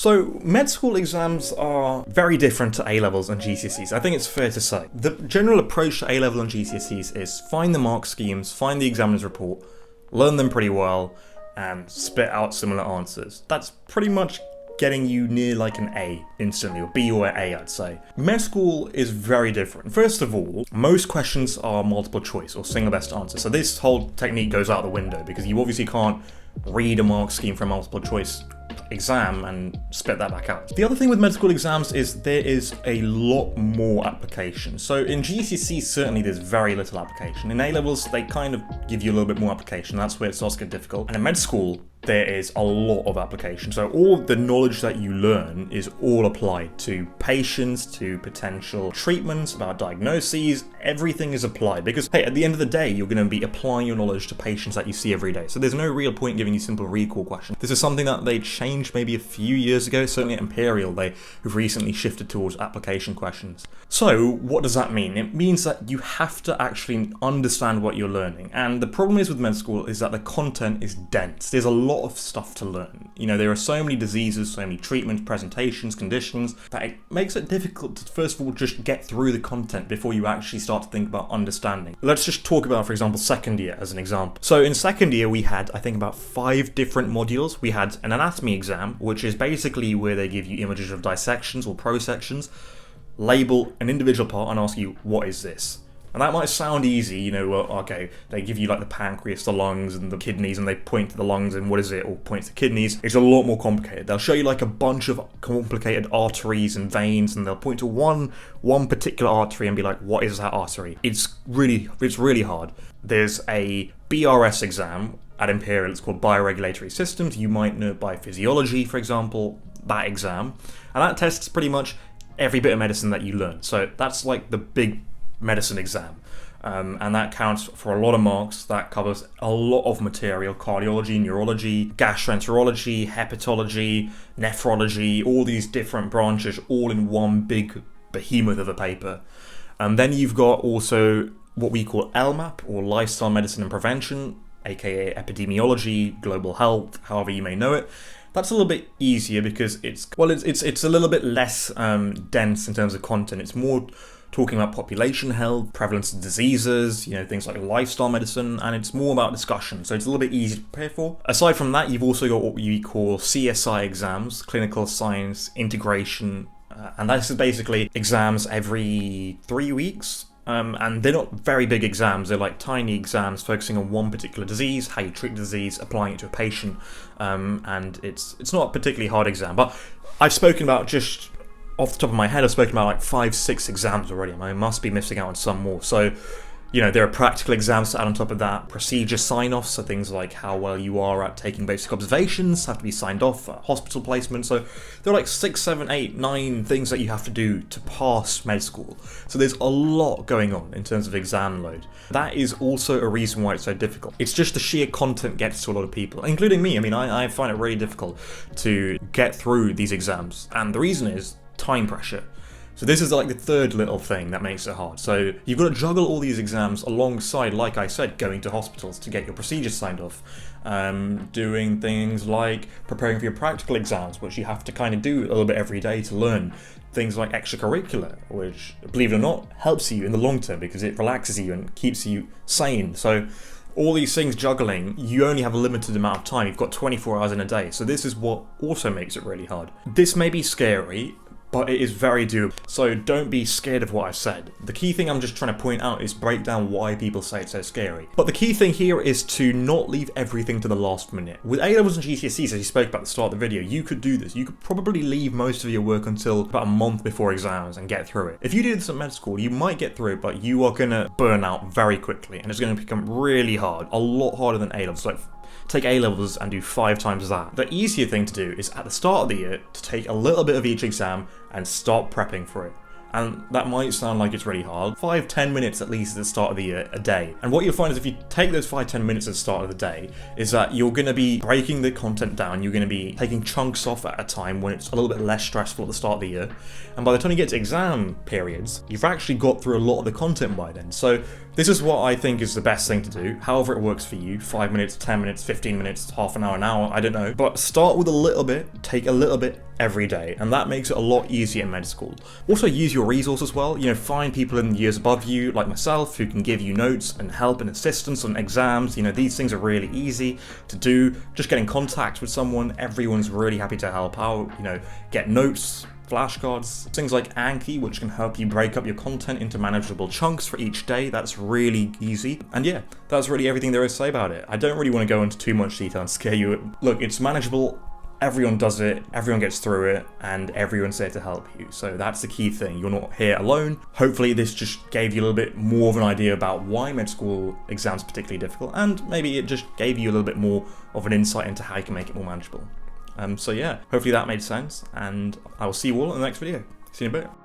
So, med school exams are very different to A-levels and GCSEs. I think it's fair to say. The general approach to A-level and GCSEs is find the mark schemes, find the examiner's report, learn them pretty well, and spit out similar answers. That's pretty much getting you near like an A instantly, or B or A, I'd say. Med school is very different. First of all, most questions are multiple choice or single best answer. So this whole technique goes out the window because you obviously can't read a mark scheme from a multiple choice exam and spit that back out. The other thing with med school exams is there is a lot more application. So in GCSE, certainly there's very little application. In A-levels, they kind of give you a little bit more application. That's where it starts to get difficult. And in med school, there is a lot of application. So all the knowledge that you learn is all applied to patients, to potential treatments, about diagnoses. Everything is applied because, hey, at the end of the day, you're going to be applying your knowledge to patients that you see every day. So there's no real point giving you simple recall questions. This is something that they changed maybe a few years ago. Certainly at Imperial, they have recently shifted towards application questions. So what does that mean? It means that you have to actually understand what you're learning. And the problem is with med school is that the content is dense. There's a lot of stuff to learn. You know, there are so many diseases, so many treatments, presentations, conditions, that it makes it difficult to first of all just get through the content before you actually start to think about understanding. Let's just talk about, for example, second year as an example. So in second year, we had, I think, about 5 different modules. We had an anatomy exam, which is basically where they give you images of dissections or prosections, label an individual part and ask you, what is this? And that might sound easy, you know, well, okay, they give you like the pancreas, the lungs, and the kidneys, and they point to the lungs and what is it, or point to the kidneys. It's a lot more complicated. They'll show you like a bunch of complicated arteries and veins, and they'll point to one particular artery and be like, what is that artery? It's really hard. There's a BRS exam at Imperial, it's called Bioregulatory Systems. You might know by physiology, for example, that exam. And that tests pretty much every bit of medicine that you learn. So that's like the big medicine exam, and that counts for a lot of marks. That covers a lot of material: cardiology, neurology, gastroenterology, hepatology, nephrology, all these different branches all in one big behemoth of a paper. And then you've got also what we call LMAP, or lifestyle medicine and prevention, aka epidemiology, global health, however you may know it. That's a little bit easier because it's a little bit less dense in terms of content. It's more talking about population health, prevalence of diseases, you know, things like lifestyle medicine, and it's more about discussion, so it's a little bit easier to prepare for. Aside from that, you've also got what we call CSI exams, clinical science integration, and that's basically exams every 3 weeks. And they're not very big exams, they're like tiny exams focusing on one particular disease, how you treat the disease, applying it to a patient, and it's not a particularly hard exam. But I've spoken about, just off the top of my head, I've spoken about like 5-6 exams already. I must be missing out on some more. So, you know, there are practical exams to add on top of that, procedure sign-offs, so things like how well you are at taking basic observations have to be signed off, hospital placement. So there are like 6, 7, 8, 9 things that you have to do to pass med school. So there's a lot going on in terms of exam load. That is also a reason why it's so difficult. It's just the sheer content gets to a lot of people, including me. I mean, I find it really difficult to get through these exams, and the reason is time pressure. So this is like the third little thing that makes it hard. So you've got to juggle all these exams alongside, like I said, going to hospitals to get your procedures signed off, doing things like preparing for your practical exams, which you have to kind of do a little bit every day to learn. Things like extracurricular, which, believe it or not, helps you in the long term because it relaxes you and keeps you sane. So all these things juggling, you only have a limited amount of time. You've got 24 hours in a day. So this is what also makes it really hard. This may be scary, but it is very doable. So don't be scared of what I've said. The key thing I'm just trying to point out is break down why people say it's so scary. But the key thing here is to not leave everything to the last minute. With A-levels and GCSEs, as you spoke about at the start of the video, you could do this. You could probably leave most of your work until about a month before exams and get through it. If you do this at med school, you might get through it, but you are gonna burn out very quickly, and it's gonna become really hard, a lot harder than A-levels. Like, take A-levels and do 5 times that. The easier thing to do is at the start of the year to take a little bit of each exam and start prepping for it. And that might sound like it's really hard. 5-10 minutes at least at the start of the year, a day. And what you'll find is if you take those 5-10 minutes at the start of the day, is that you're going to be breaking the content down. You're going to be taking chunks off at a time when it's a little bit less stressful at the start of the year. And by the time you get to exam periods, you've actually got through a lot of the content by then. So this is what I think is the best thing to do, however it works for you. 5 minutes, 10 minutes, 15 minutes, half an hour, I don't know. But start with a little bit, take a little bit, every day, and that makes it a lot easier in med school. Also use your resources well, find people in years above you, like myself, who can give you notes and help and assistance on exams. These things are really easy to do. Just get in contact with someone, everyone's really happy to help out, get notes, flashcards, things like Anki, which can help you break up your content into manageable chunks for each day. That's really easy. And yeah, that's really everything there is to say about it. I don't really want to go into too much detail and scare you. Look, it's manageable. Everyone does it, everyone gets through it, and everyone's there to help you. So that's the key thing. You're not here alone. Hopefully this just gave you a little bit more of an idea about why med school exams are particularly difficult, and maybe it just gave you a little bit more of an insight into how you can make it more manageable. So yeah, hopefully that made sense, and I will see you all in the next video. See you in a bit.